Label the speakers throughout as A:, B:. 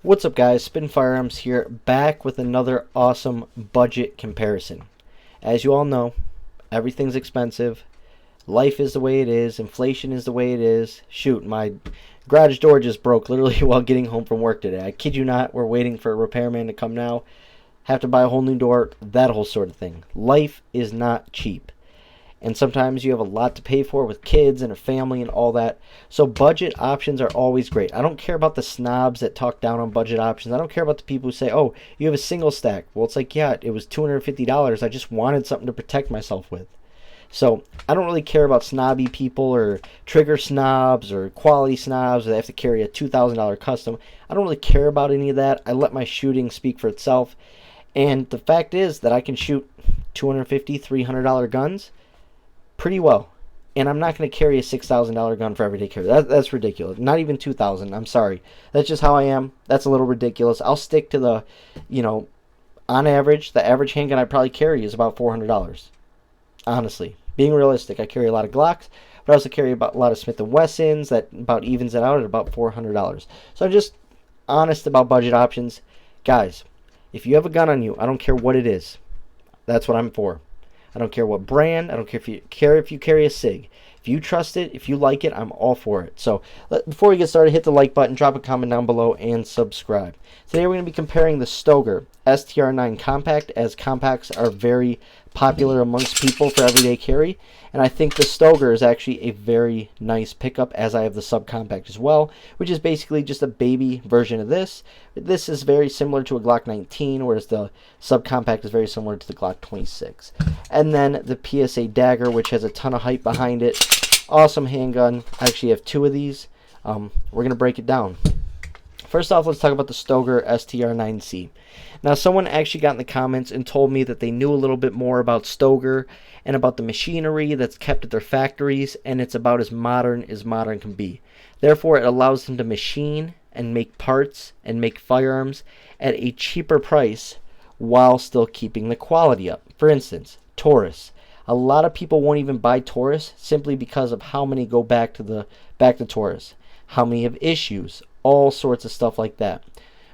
A: What's up, guys? Spin Firearms here, back with another awesome budget comparison. As you all know, everything's expensive. Life is the way it is. Inflation is the way it is. Shoot, my garage door just broke literally while getting home from work today. I kid you not, we're waiting for a repairman to come now. Have to buy a whole new door, that whole sort of thing. Life is not cheap. And sometimes you have a lot to pay for with kids and a family and all that. So budget options are always great. I don't care about the snobs that talk down on budget options. I don't care about the people who say, oh, you have a single stack. Well, it's like, yeah, it was $250. I just wanted something to protect myself with. So I don't really care about snobby people or trigger snobs or quality snobs or they have to carry a $2,000 custom. I don't really care about any of that. I let my shooting speak for itself. And the fact is that I can shoot $250, $300 guns pretty well, and I'm not going to carry a $6,000 gun for everyday carry. That's ridiculous. Not even $2,000. I'm sorry. That's just how I am. That's a little ridiculous. I'll stick to the, on average, the average handgun I probably carry is about $400. Honestly, being realistic, I carry a lot of Glocks, but I also carry about a lot of Smith & Wessons. That about evens it out at about $400. So I'm just honest about budget options, guys. If you have a gun on you, I don't care what it is. That's what I'm for. I don't care what brand. I don't care if you carry a SIG. If you trust it, if you like it, I'm all for it. So before we get started, hit the like button, drop a comment down below, and subscribe. Today we're going to be comparing the Stoeger STR-9 Compact, as compacts are very popular amongst people for everyday carry. And I think the Stoeger is actually a very nice pickup, as I have the subcompact as well, which is basically just a baby version of this. This is very similar to a Glock 19, whereas the subcompact is very similar to the Glock 26. And then the PSA Dagger, which has a ton of hype behind it. Awesome handgun. I actually have two of these. We're going to break it down. First off, let's talk about the Stoeger STR-9C. Now, someone actually got in the comments and told me that they knew a little bit more about Stoeger and about the machinery that's kept at their factories, and it's about as modern can be. Therefore, it allows them to machine and make parts and make firearms at a cheaper price while still keeping the quality up. For instance, Taurus. A lot of people won't even buy Taurus simply because of how many go back to Taurus, how many have issues, all sorts of stuff like that.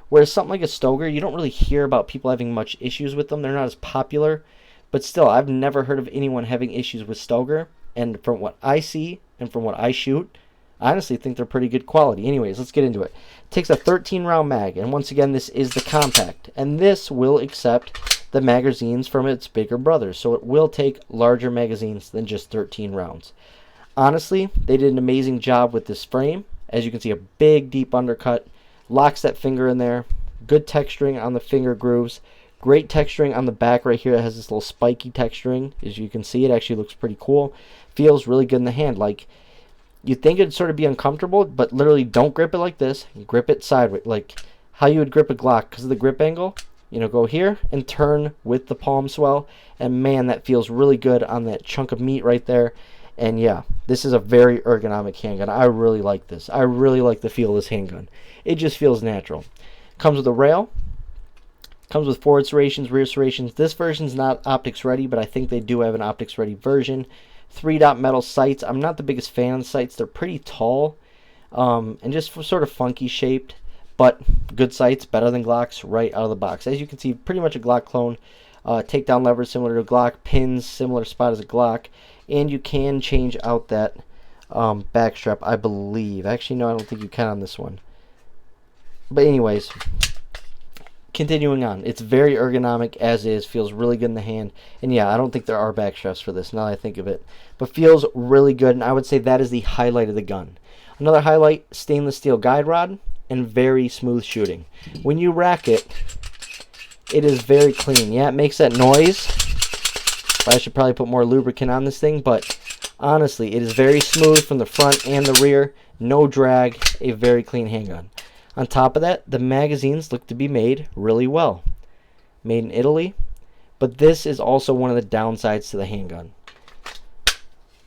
A: Whereas something like a Stoeger, you don't really hear about people having much issues with them. They're not as popular. But still, I've never heard of anyone having issues with Stoeger. And from what I see and from what I shoot, I honestly think they're pretty good quality. Anyways, let's get into it. It takes a 13-round mag. And once again, this is the compact. And this will accept the magazines from its bigger brothers. So it will take larger magazines than just 13 rounds. Honestly, they did an amazing job with this frame. As you can see, a big, deep undercut. Locks that finger in there. Good texturing on the finger grooves. Great texturing on the back right here. It has this little spiky texturing. As you can see, it actually looks pretty cool. Feels really good in the hand. Like, you'd think it'd sort of be uncomfortable, but literally don't grip it like this. Grip it sideways, like how you would grip a Glock because of the grip angle. Go here and turn with the palm swell. And man, that feels really good on that chunk of meat right there. And yeah, this is a very ergonomic handgun. I really like this. I really like the feel of this handgun. It just feels natural. Comes with a rail. Comes with forward serrations, rear serrations. This version's not optics ready, but I think they do have an optics ready version. 3-dot metal sights. I'm not the biggest fan of the sights. They're pretty tall and just sort of funky shaped, but good sights, better than Glocks right out of the box. As you can see, pretty much a Glock clone. Takedown levers similar to a Glock, pins similar spot as a Glock, and you can change out that back strap, I believe. Actually, no, I don't think you can on this one. But anyways, continuing on, it's very ergonomic as is, feels really good in the hand, and yeah, I don't think there are back straps for this now that I think of it, but feels really good, and I would say that is the highlight of the gun. Another highlight, stainless steel guide rod and very smooth shooting. When you rack it, it is very clean. Yeah, it makes that noise. I should probably put more lubricant on this thing, but honestly, it is very smooth from the front and the rear. No drag, a very clean handgun. On top of that, the magazines look to be made really well. Made in Italy, but this is also one of the downsides to the handgun.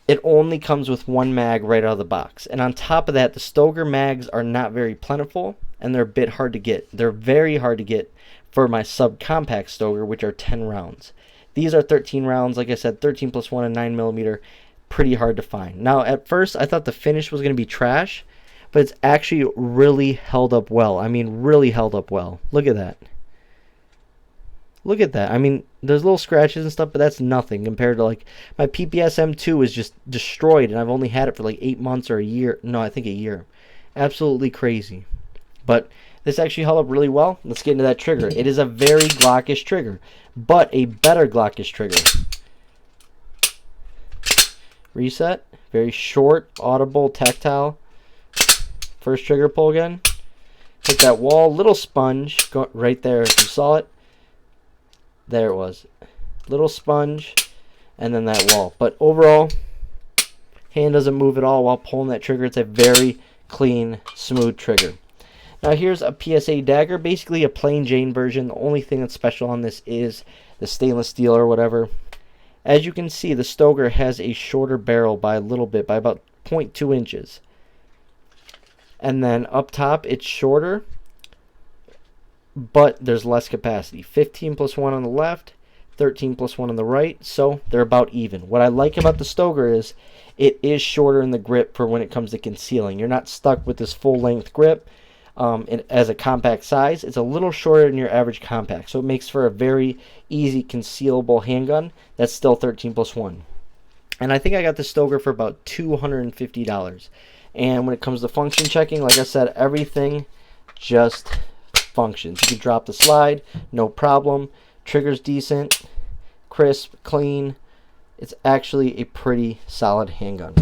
A: It only comes with one mag right out of the box. And on top of that, the Stoeger mags are not very plentiful, and they're a bit hard to get. They're very hard to get for my subcompact Stoeger, which are 10 rounds. These are 13 rounds. Like I said, 13 plus 1 and 9mm. Pretty hard to find. Now, at first, I thought the finish was going to be trash, but it's actually really held up well. I mean, really held up well. Look at that. Look at that. I mean, there's little scratches and stuff, but that's nothing compared to, like, my PPS M2 is just destroyed, and I've only had it for like 8 months or a year. No, I think a year. Absolutely crazy. But this actually held up really well. Let's get into that trigger. It is a very Glockish trigger, but a better Glockish trigger. Reset. Very short, audible, tactile. First trigger pull again. Hit that wall. Little sponge. Go right there. If you saw it. There it was. Little sponge. And then that wall. But overall, hand doesn't move at all while pulling that trigger. It's a very clean, smooth trigger. Now here's a PSA Dagger. Basically a plain Jane version. The only thing that's special on this is the stainless steel or whatever. As you can see, the Stoeger has a shorter barrel by a little bit, by about 0.2 inches. And then up top, it's shorter, but there's less capacity. 15 plus 1 on the left, 13 plus 1 on the right, so they're about even. What I like about the Stoeger is it is shorter in the grip for when it comes to concealing. You're not stuck with this full-length grip. As a compact size, it's a little shorter than your average compact, so it makes for a very easy concealable handgun that's still 13 plus 1. And I think I got the Stoeger for about $250. And when it comes to function checking, like I said, everything just functions. You can drop the slide, no problem. Trigger's decent, crisp, clean. It's actually a pretty solid handgun.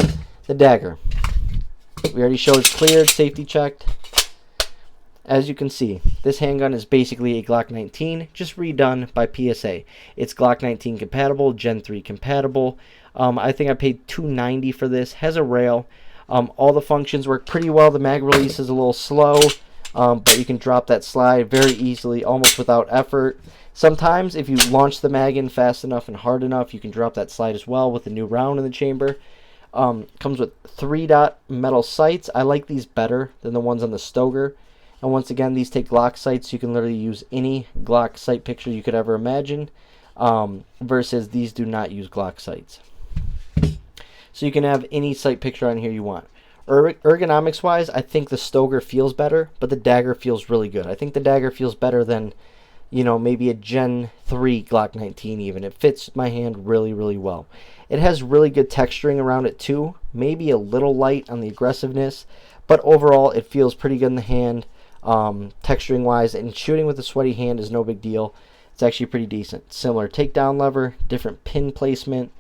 A: The Dagger. We already showed it's cleared, safety checked. As you can see, this handgun is basically a Glock 19, just redone by PSA. It's Glock 19 compatible, Gen 3 compatible. I think I paid $290 for this. Has a rail. All the functions work pretty well. The mag release is a little slow, but you can drop that slide very easily, almost without effort. Sometimes, if you launch the mag in fast enough and hard enough, you can drop that slide as well with a new round in the chamber. Comes with 3-dot metal sights. I like these better than the ones on the Stoeger. And once again, these take Glock sights. You can literally use any Glock sight picture you could ever imagine, versus these do not use Glock sights. So you can have any sight picture on here you want. Ergonomics wise, I think the Stoeger feels better, but the Dagger feels really good. I think the Dagger feels better than, you know, maybe a Gen 3 Glock 19 even. It fits my hand really, really well. It has really good texturing around it too. Maybe a little light on the aggressiveness, but overall it feels pretty good in the hand. Texturing wise, and shooting with a sweaty hand is no big deal. It's actually pretty decent. Similar takedown lever, different pin placement,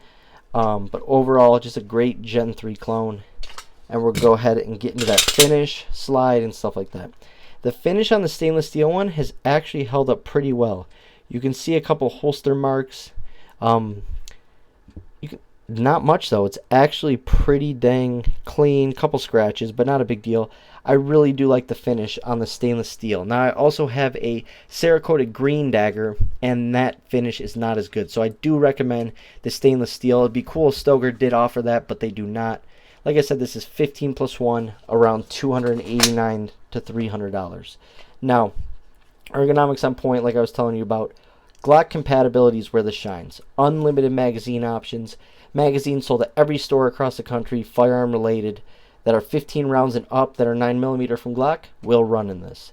A: but overall just a great Gen 3 clone. And we'll go ahead and get into that finish, slide, and stuff like that. The finish on the stainless steel one has actually held up pretty well. You can see a couple holster marks. Not much though. It's actually pretty dang clean. Couple scratches, but not a big deal. I really do like the finish on the stainless steel. Now I also have a Cerakoted green Dagger, and that finish is not as good. So I do recommend the stainless steel. It'd be cool if Stoeger did offer that, but they do not. Like I said, this is 15 plus 1, around $289 to $300. Now, ergonomics on point, like I was telling you about. Glock compatibility is where this shines. Unlimited magazine options. Magazines sold at every store across the country, firearm related, that are 15 rounds and up, that are 9mm from Glock, will run in this.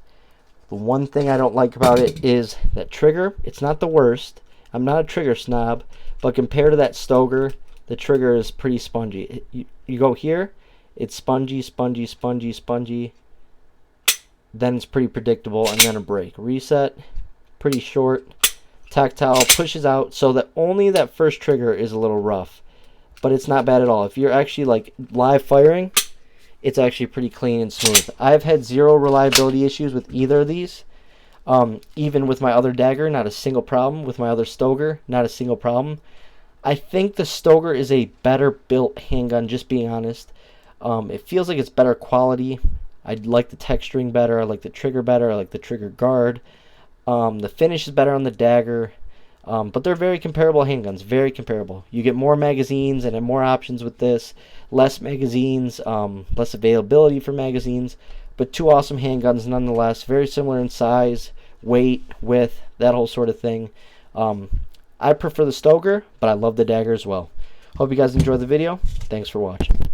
A: The one thing I don't like about it is that trigger. It's not the worst. I'm not a trigger snob, but compared to that Stoeger, the trigger is pretty spongy. You go here, it's spongy, spongy, spongy, spongy. Then it's pretty predictable, and then a break. Reset, pretty short. Tactile, pushes out, so that only that first trigger is a little rough. But it's not bad at all. If you're actually like live firing, it's actually pretty clean and smooth. I've had zero reliability issues with either of these. Even with my other Dagger, not a single problem. With my other Stoeger, not a single problem. I think the Stoeger is a better built handgun, just being honest. It feels like it's better quality. I like the texturing better. I like the trigger better. I like the trigger guard. The finish is better on the Dagger. But they're very comparable handguns, very comparable. You get more magazines and have more options with this. Less magazines, less availability for magazines. But two awesome handguns nonetheless. Very similar in size, weight, width, that whole sort of thing. I prefer the Stoeger, but I love the Dagger as well. Hope you guys enjoyed the video. Thanks for watching.